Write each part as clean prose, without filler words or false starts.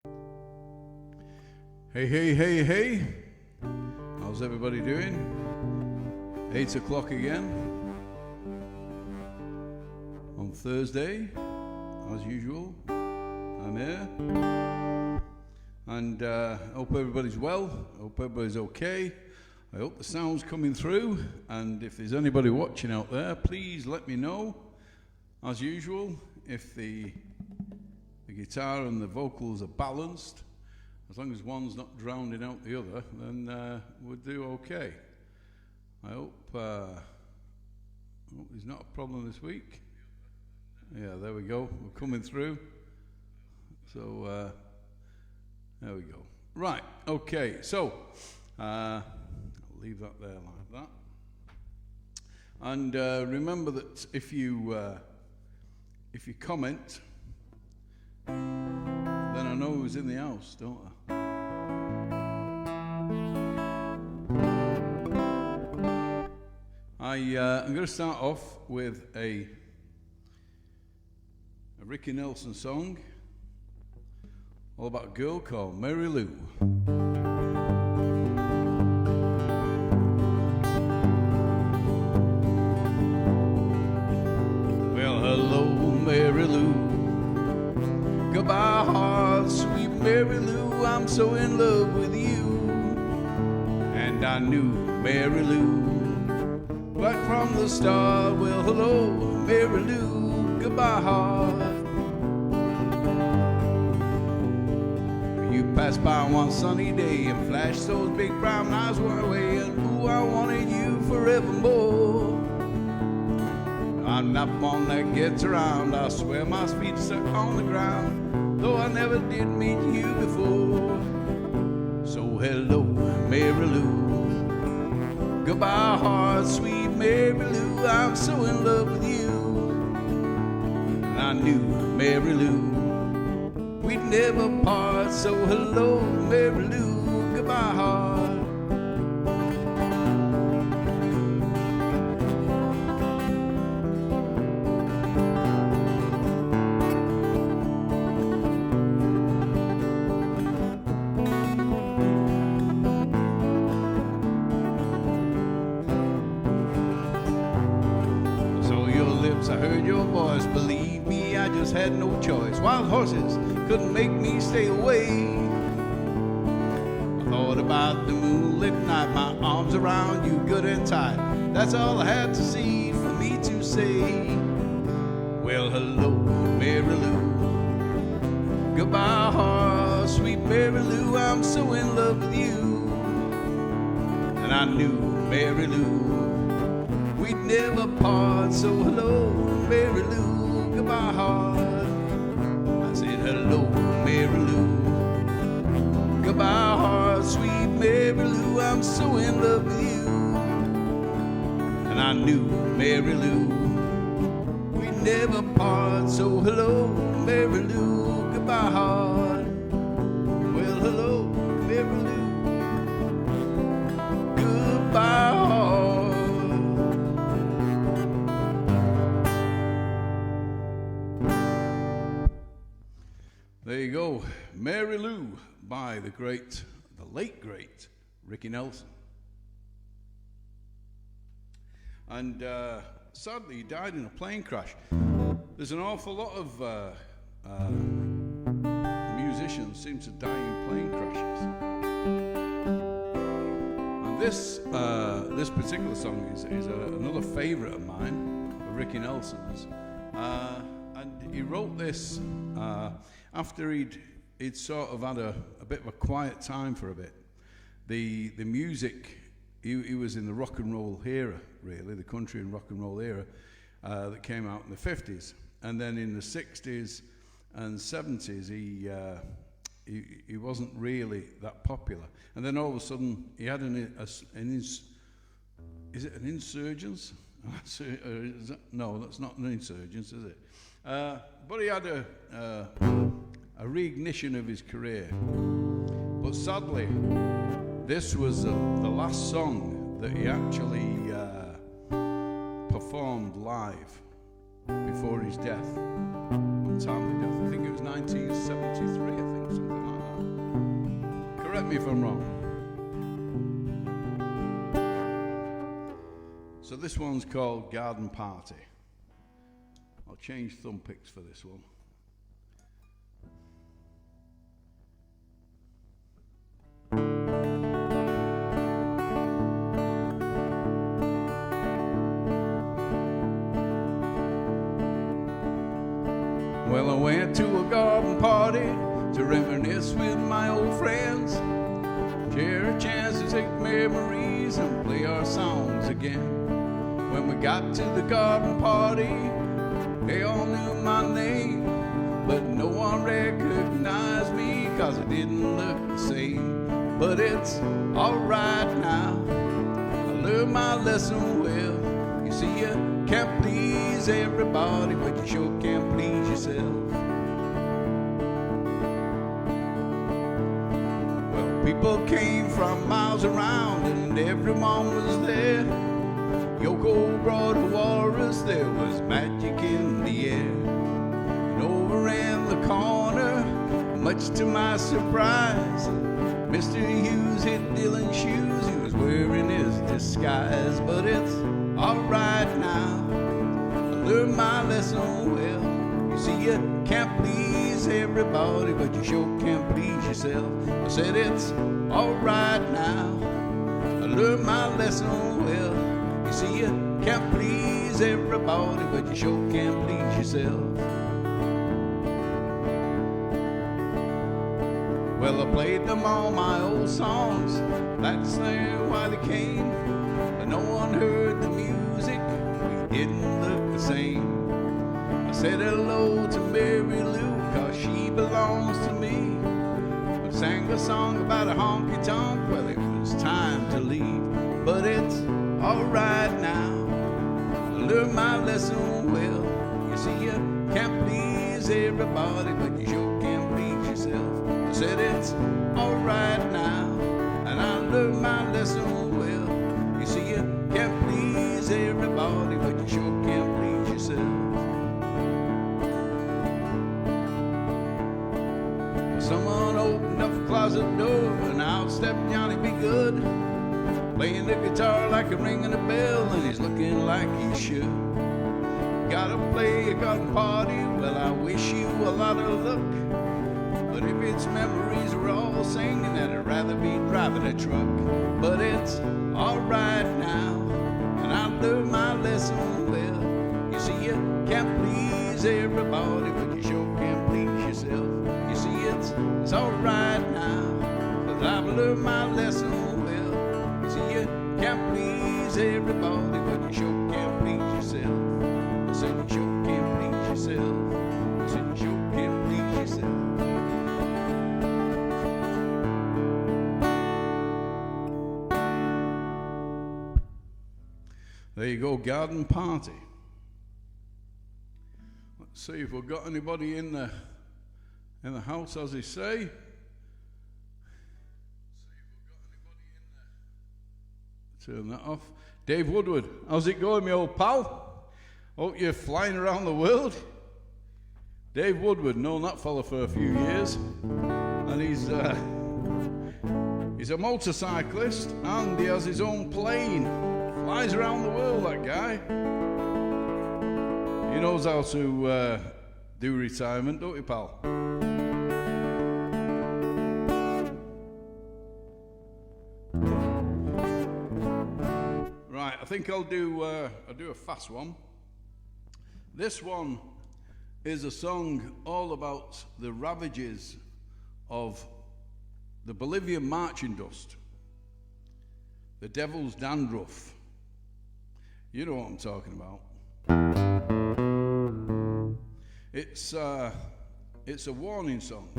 Hey, hey, hey, hey. How's everybody doing? 8 o'clock again on Thursday, as usual. I'm here. And I hope everybody's well. I hope everybody's okay. I hope the sound's coming through. And if there's anybody watching out there, please let me know, as usual, if the guitar and the vocals are balanced. As long as one's not drowning out the other, then we'll do okay. I hope there's not a problem this week. Yeah, there we go. We're coming through. So, there we go. Right, okay. So, I'll leave that there like that. And remember that if you comment, then I know who's in the house, don't I? I'm going to start off with a Ricky Nelson song all about a girl called Mary Lou. Well, hello, Mary Lou. Goodbye, heart, sweet Mary Lou. I'm so in love with you. And I knew Mary Lou right from the start. Well, hello, Mary Lou. Goodbye, heart. You passed by one sunny day and flashed those big brown eyes one away, and ooh, I wanted you forevermore. I'm not one that gets around. I swear my feet's stuck on the ground, though I never did meet you before. So hello, Mary Lou. Goodbye, heart, sweet Mary Lou. I'm so in love with you. And I knew, Mary Lou, we'd never part. So hello, Mary Lou. Goodbye, heart. I heard your voice, believe me, I just had no choice. Wild horses couldn't make me stay away. I thought about the moonlit night, my arms around you good and tight. That's all I had to see for me to say. Well, hello, Mary Lou. Goodbye, heart, sweet Mary Lou. I'm so in love with you. And I knew, Mary Lou, we'd never part. So hello, Mary Lou. Goodbye, heart. I said hello, Mary Lou. Goodbye, heart, sweet Mary Lou. I'm so in love with you. And I knew, Mary Lou, we'd never part. So hello, Mary Lou. Goodbye, heart. Well, hello, Mary Lou. Goodbye, heart. There you go, Mary Lou by the late great Ricky Nelson. And sadly, he died in a plane crash. There's an awful lot of musicians seem to die in plane crashes. And this particular song is another favourite of mine, of Ricky Nelson's. And he wrote this after he'd sort of had a bit of a quiet time for a bit. The music, he was in the rock and roll era, really, the country and rock and roll era that came out in the 50s. And then in the 60s and 70s, he wasn't really that popular. And then all of a sudden, he had is it an insurgence? No, that's not an insurgence, is it? But he had a reignition of his career. But sadly, this was the last song that he actually performed live before his death, untimely death. I think it was 1973, I think, something like correct me if I'm wrong. So this one's called Garden Party. I'll change thumb picks for this one. Well, I went to a garden party to reminisce with my old friends, share a chance to take memories and play our songs again. When we got to the garden party, they all knew my name, but no one recognized me 'cause I didn't look the same. But it's alright now, I learned my lesson well. You see, you can't please everybody, but you sure can't please yourself. Well, people came from miles around and everyone was there. Yoko brought a walrus, there was magic in the air. And over in the corner, much to my surprise, Mr. Hughes hit Dylan's shoes, he was wearing his disguise. But it's alright now, I learned my lesson well. You see, you can't please everybody, but you sure can't please yourself. I said it's alright now, I learned my lesson well. You see, you can't please everybody, but you sure can't please yourself. Well, I played them all my old songs, that's why they came. But no one heard the music, we didn't look the same. I said hello to Mary Lou, 'cause she belongs to me. I sang a song about a honky-tonk, well, it was time to leave. But it's alright now, I learned my lesson well. You see, you can't please everybody, but you sure can't please yourself. I said it's alright now, and I learned my lesson well. You see, you can't please everybody, but you sure can't please yourself. Someone opened up a closet door, and out stepped Johnny B. Good, playing the guitar like a ringing a bell, and he's looking like he should. Gotta play a garden party, well, I wish you a lot of luck. But if it's memories we're all singing, then I'd rather be driving a truck. But it's alright now, and I learned my lesson well. You see, you can't please everybody, but you sure can't please yourself. You see, it's alright now, 'cause I've learned my lesson well. You see, you can't please everybody, but you sure can't please yourself. I said you sure can't please yourself. I said you sure can't please yourself. There you go, Garden Party. Let's see if we've got anybody in the house, as they say. Turn that off. Dave Woodward, how's it going, my old pal? Hope you're flying around the world. Dave Woodward, known that fella for a few years, and he's a motorcyclist and he has his own plane. Flies around the world, that guy. He knows how to do retirement, don't you, pal? Right, I think I'll do a fast one. This one is a song all about the ravages of the Bolivian marching dust, the devil's dandruff. You know what I'm talking about. It's a warning song.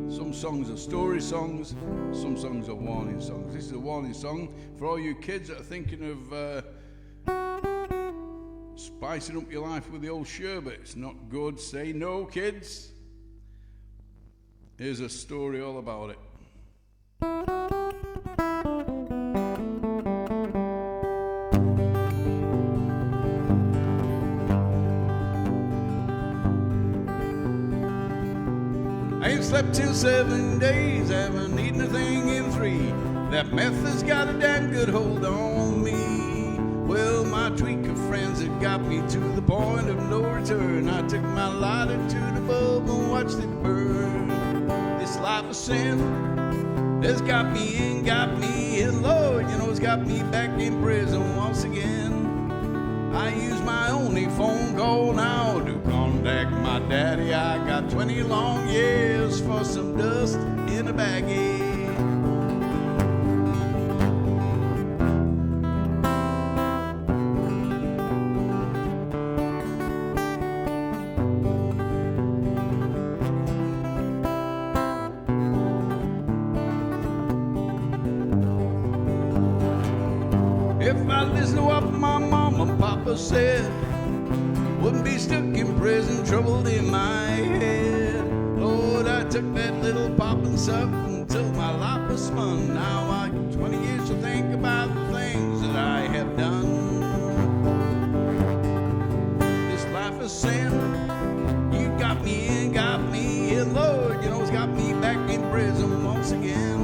Some songs are story songs, some songs are warning songs. This is a warning song for all you kids that are thinking of spicing up your life with the old sherbet. It's not good. Say no, kids. Here's a story all about it. slept till 7 days, haven't eaten a thing in 3. That meth has got a damn good hold on me. Well, my tweaker friends had got me to the point of no return. I took my lighter to the bulb and watched it burn. This life of sin has got me in, got me in, Lord, you know, it's got me back in prison once again. I use my only phone call now to contact my daddy. I got 20 long years for some dust in a baggie. If I listen to what my mom and papa said, wouldn't be stuck in prison, troubled in my head. Lord, I took that little pop and suck until my life was spun. Now I got 20 years to think about the things that I have done. This life of sin, you got me in, Lord, you know, it's got me back in prison once again.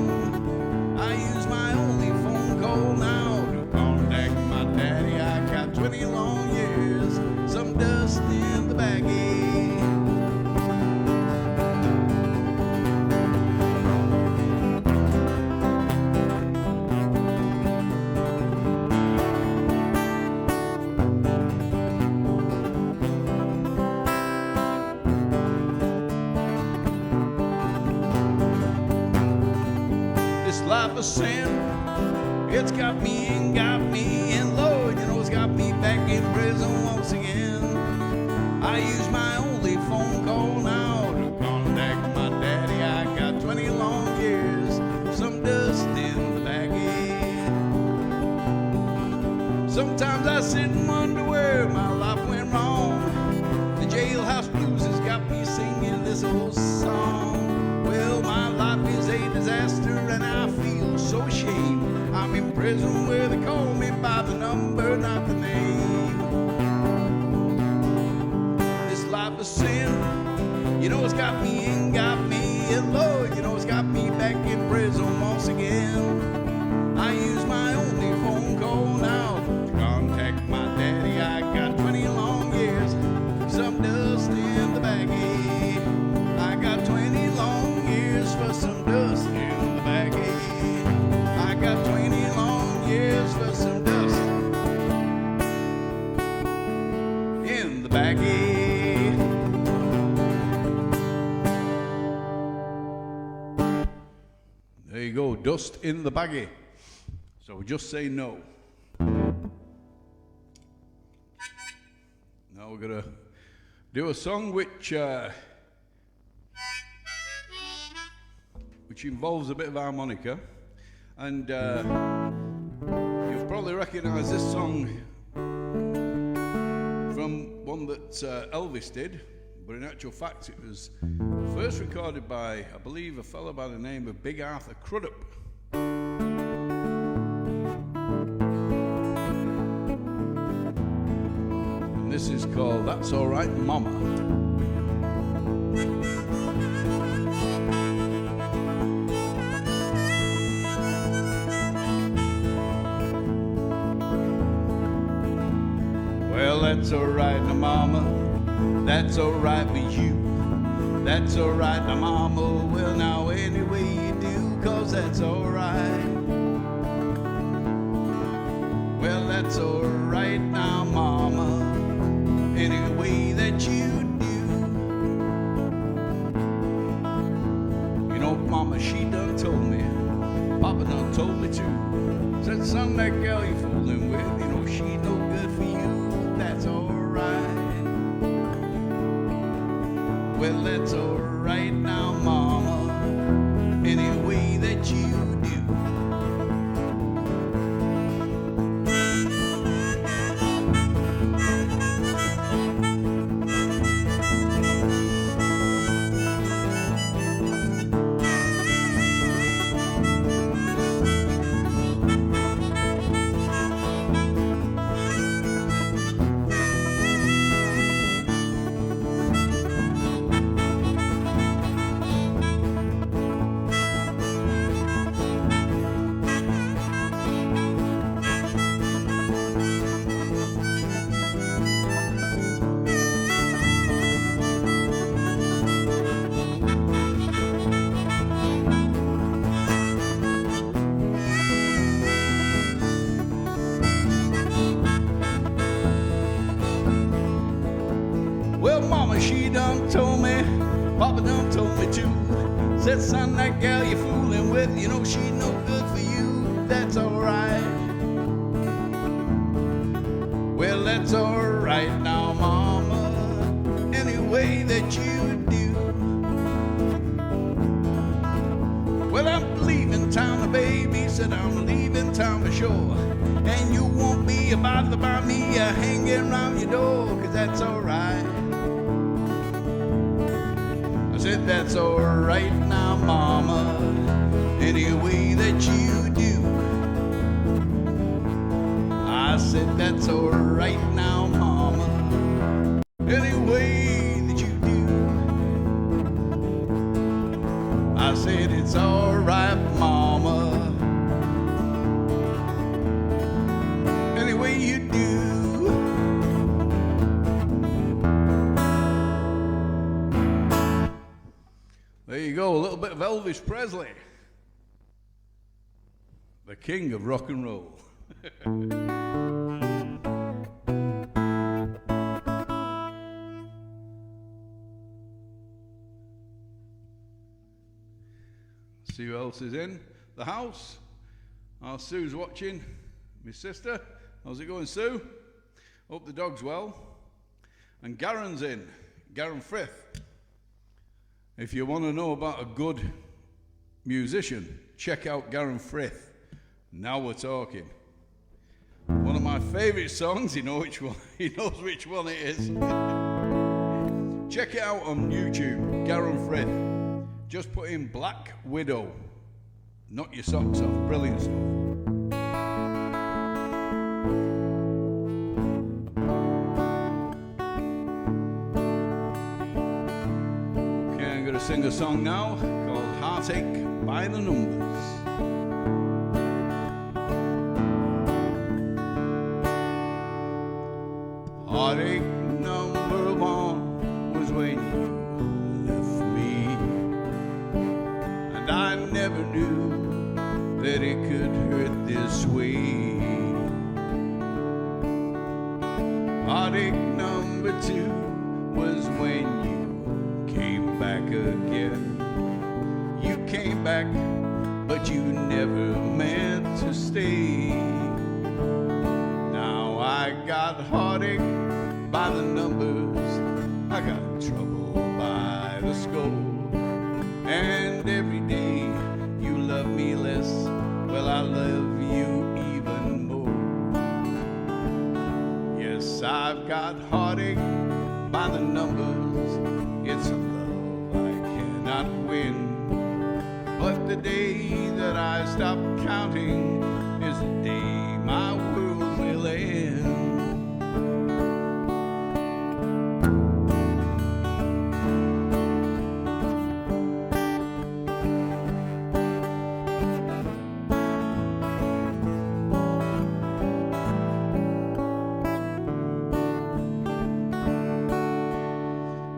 I use my only phone call now to contact my daddy. I got 20 long years, some dust in the baggie. This life of sin, it's got me in, Lord, you know, it's got me back in prison once again. I use my only phone call now to contact my daddy. I got 20 long years, some dust in the baggie. Sometimes I sit and wonder where my life went wrong. The jailhouse blues has got me singing this old song. Well, my life is a disaster and I feel so ashamed. I'm in prison where they call me by the number, not the name. This life of sin, you know, it's got me in, Lord, you know, it's got me back in prison once again. I use my only phone call now to contact my daddy. I got 20 long years, some dust in the baggie. I got 20 long years for some dust in the baggie. I got 20 long years for some dust in the baggie. There you go, dust in the baggie. So we just say no. Now we're gonna do a song which involves a bit of harmonica, and you'll probably recognize this song from one that Elvis did, but in actual fact it was first recorded by, I believe, a fellow by the name of Big Arthur Crudup. And this is called That's All Right Mama. Well, that's all right now, mama, that's all right with you. That's all right now, mama, well, now any way you do, 'cause that's all right. Well, that's all right now, mama, any way that you do. You know, mama, she done told me, papa done told me too. Said, son, that girl you fooling with, you know, she no good for you. That's all right. Well, that's all right now, mama, any way that you do. son, that gal you're fooling with, you know she's no good for you. That's alright. Well, that's alright now, mama, any way that you do. Well, I'm leaving town, baby said I'm leaving town for sure. And you won't be bothered by me hanging around your door, 'cause that's alright. I said, that's alright now, mama, any way that you do. I said, that's alright now, mama, any way that you do. I said, it's alright, mama, any way you do. There you go, a little bit of Elvis Presley, the king of rock and roll. See who else is in the house. Our Sue's watching, my sister. How's it going, Sue? Hope the dog's well. And Garen's in, Garen Frith. If you want to know about a good musician, check out Garen Frith. Now we're talking. One of my favorite songs, you know which one, he knows which one it is. Check it out on YouTube, Garen Frith. Just put in Black Widow. Knock your socks off, brilliant stuff. Sing a song now called Heartache by the Numbers. Heartache number one was when you left me, and I never knew that it could hurt this way. Heartache number two was when you came back again. You came back, but you never meant to stay. Now I got heartache by the numbers, I got trouble by the score. And every day you love me less, well, I love you even more. Yes, I've got heartache by the numbers, it's a love I cannot win. But the day that I stop counting is the day my world will end.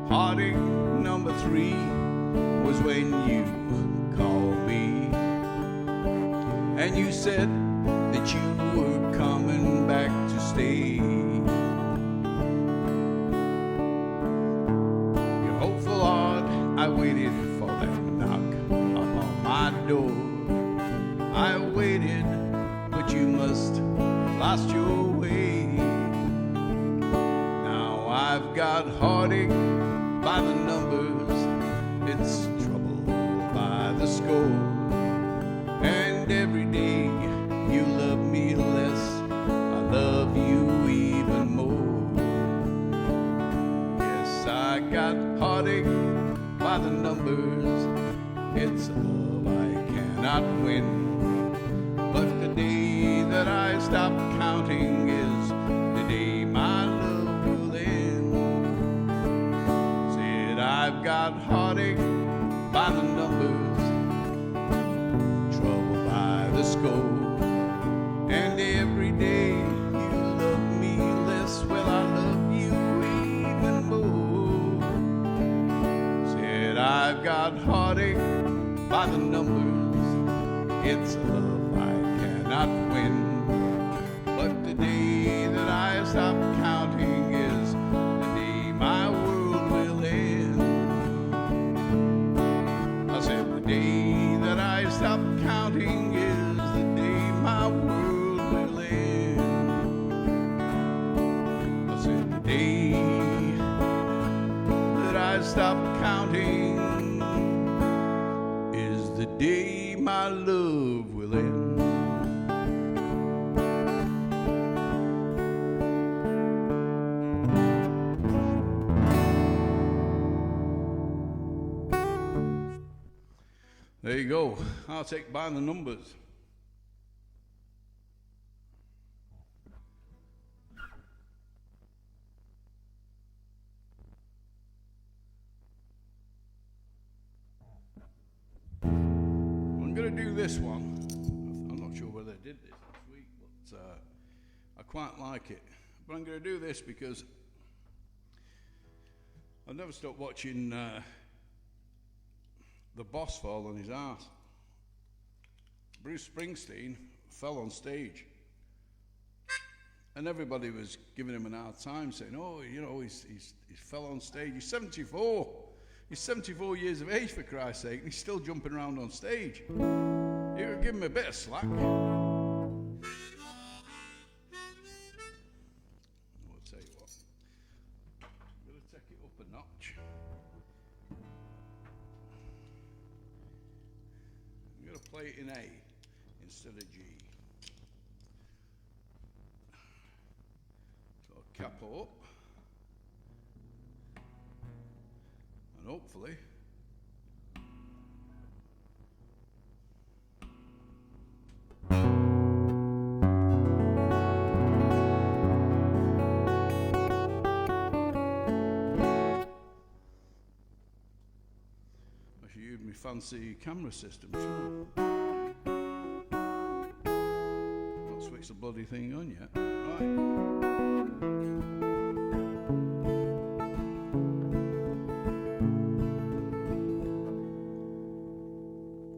Heartache number three was when you called me and you said that you were coming back to stay. Your hopeful heart, I waited for that knock upon my door. I waited, but you must have lost your way. Now I've got heartache by the numbers, it's trouble by the score. And every day you love me less, I love you even more. Yes, I got heartache by the numbers, it's a love I cannot win. But the day that I stop counting is the day my love will end. I've got heartache by the numbers, trouble by the score. And every day you love me less, well, I love you even more. Said I've got heartache by the numbers, it's a love I cannot win. But the day that I stop counting is the day my world will end. The day There you go. I'll take by the numbers. I'm going to do this one. I'm not sure whether I did this last week, but I quite like it. But I'm going to do this because I've never stopped watching the boss fall on his ass. Bruce Springsteen fell on stage, and everybody was giving him an hard time, saying, "Oh, you know, he's fell on stage. He's 74. He's 74 years of age, for Christ's sake, and he's still jumping around on stage. You give him a bit of slack." I'll tell you what. I'm going to take it up a notch. I'm going to play it in A instead of G. So capo up, and hopefully I should use my fancy camera system, shouldn't I? Switch the bloody thing on yet. Right.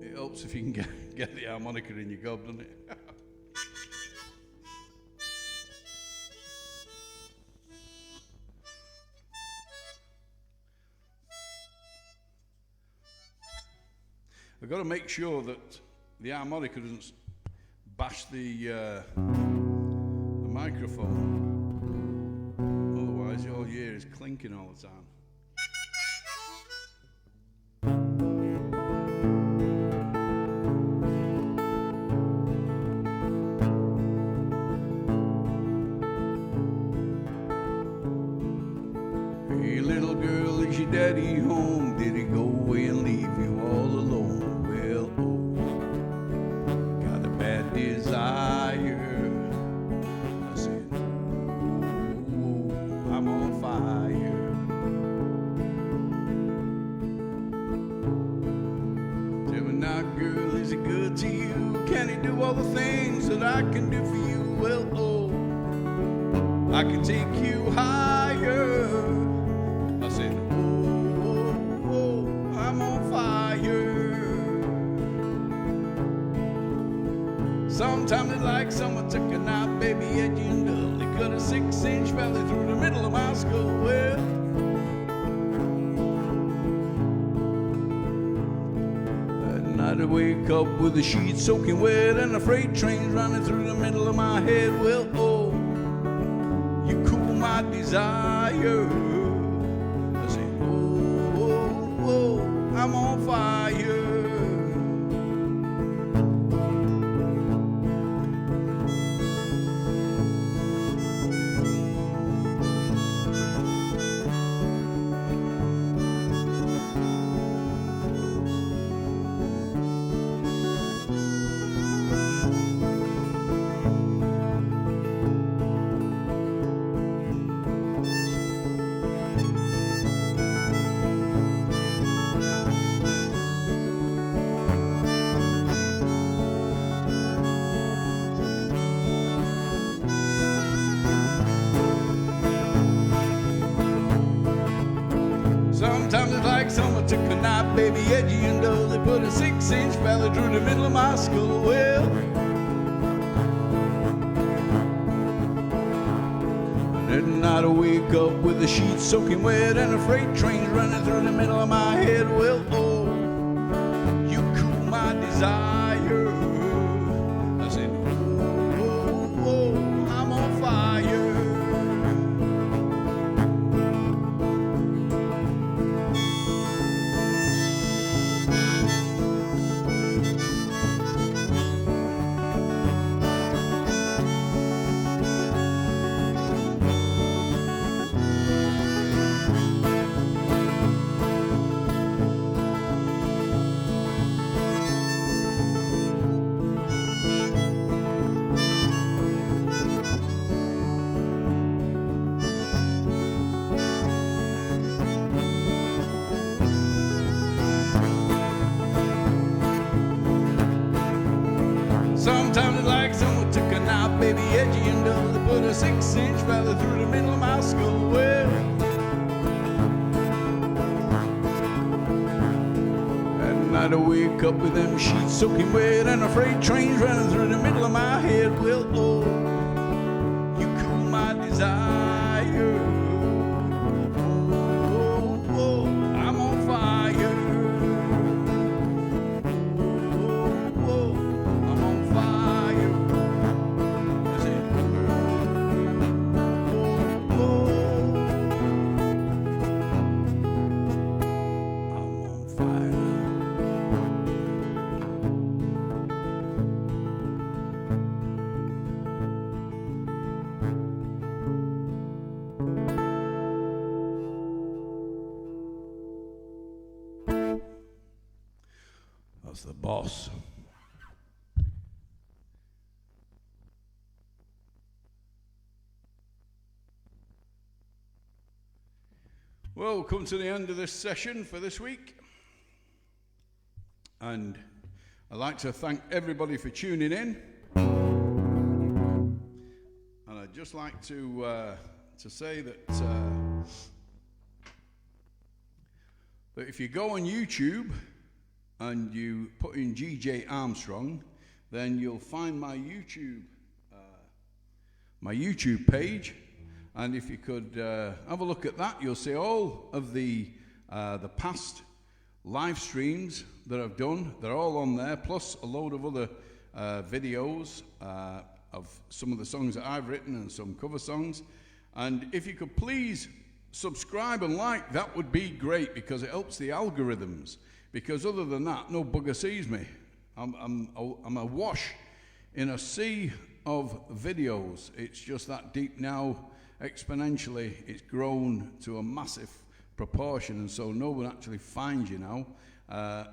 It helps if you can get the harmonica in your gob, doesn't it? I've got to make sure that the harmonica doesn't bash the microphone, otherwise all you hear is clinking all the time. Hey little girl, is your daddy home? Did he go away and leave you all alone? Well, got a bad desire. I said, ooh, I'm on fire. Tell me now, girl, is he good to you? Can he do all the things that I can do for you? Well, I can take you higher. I said, oh, I'm on fire. Sometimes it's like someone took a knife, baby, edgy and dull. They cut a 6-inch valley through the middle of my skull. Well, at night I wake up with the sheets soaking wet and the freight trains running through the middle of my head. Well, you cool my desire. I say, I'm on fire. Sometimes it's like someone took a knife, baby, edgy and dull. They put a 6-inch valley through the middle of my skull. Well, and at night I wake up with the sheets soaking wet and the freight trains running through the middle of my head. Well, you cool my desire. I said, I'm on fire. wake up with them sheets soaking wet and a freight train's running through the middle of my head. Well, oh, you cool my desire. Oh, oh, I'm on fire. Oh, oh, I'm on fire. That's it. Oh, oh, I'm on fire. That's the boss. Well, we've come to the end of this session for this week. And I'd like to thank everybody for tuning in. And I'd just like to say that that if you go on YouTube and you put in GJ Armstrong, then you'll find my YouTube page. And if you could have a look at that, you'll see all of the past live streams that I've done. They're all on there, plus a load of other videos of some of the songs that I've written and some cover songs. And if you could please subscribe and like, that would be great, because it helps the algorithms. Because other than that, no bugger sees me. I'm awash in a sea of videos. It's just that deep now. Exponentially, it's grown to a massive proportion, and so no one actually finds you now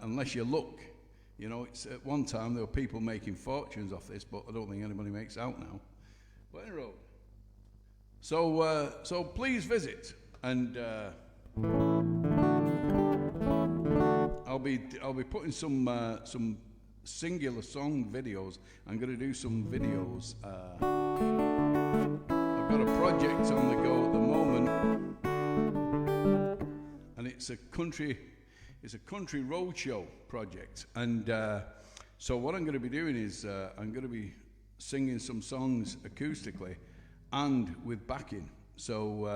unless you look. You know, it's at one time there were people making fortunes off this, but I don't think anybody makes out now. But anyway, so please visit, and I'll be putting some singular song videos. I'm going to do some videos. I've got a project on the go at the moment, and it's a country roadshow project. And so what I'm going to be doing is I'm going to be singing some songs acoustically and with backing. So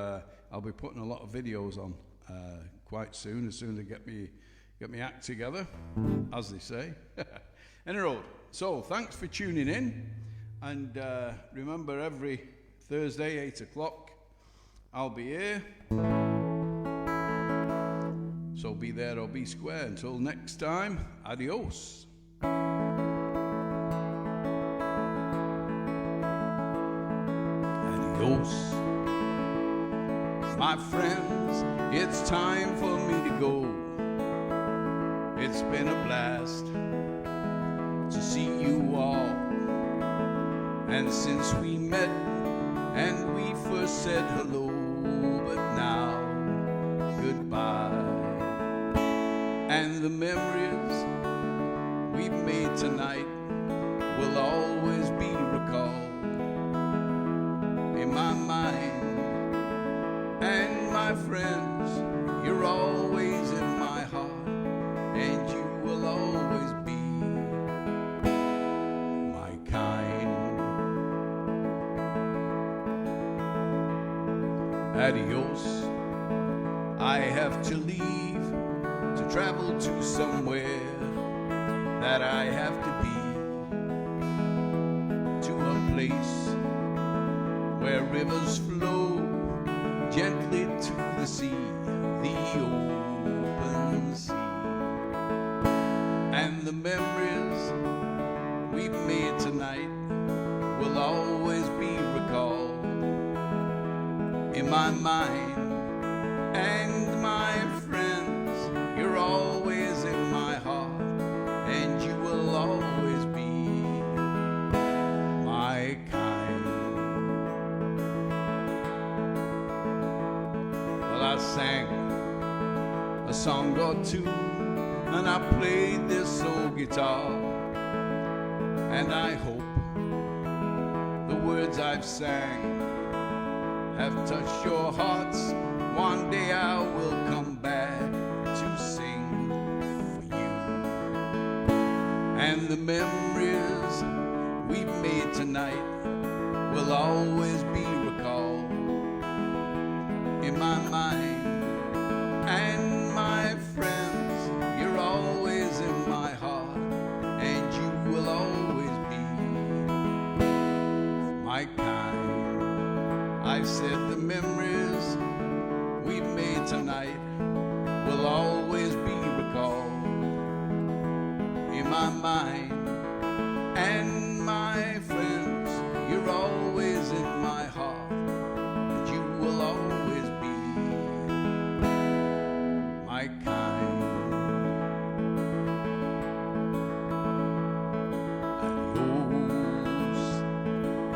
I'll be putting a lot of videos on quite soon, as soon as I get me act together, as they say. Anyway, so thanks for tuning in, and remember, every Thursday, 8 o'clock, I'll be here. So be there or be square. Until next time, adios. Adios. My friends, it's time for me to go. It's been a blast to see you all. And since we met and we first said hello, but now goodbye. And the memories we've made tonight will always be recalled in my mind. And my friends, you're always in my heart, and you will always be my kind. Adios, I have to leave to travel to somewhere that I have to be, to a place where rivers flow gently to the sea, the open sea. And the memories we've made tonight will always be recalled in my mind. And my friends, you're always in my heart, and you will always be my kind. Well, I sang a song or two, and I played this old guitar, and I hope the words I've sang have touched your hearts. One day I will come back to sing for you. will always be recalled in my mind. And my friends, you're always in my heart, and you will always be my kind. I said the memories we've made tonight will always be recalled in my mind. And my friends, you're always in my heart, and you will always be my kind.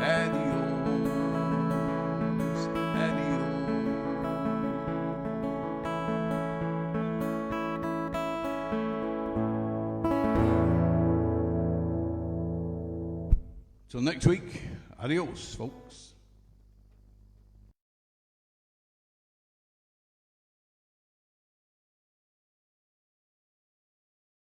Adios, adios, adios. Till next week, adios, folks.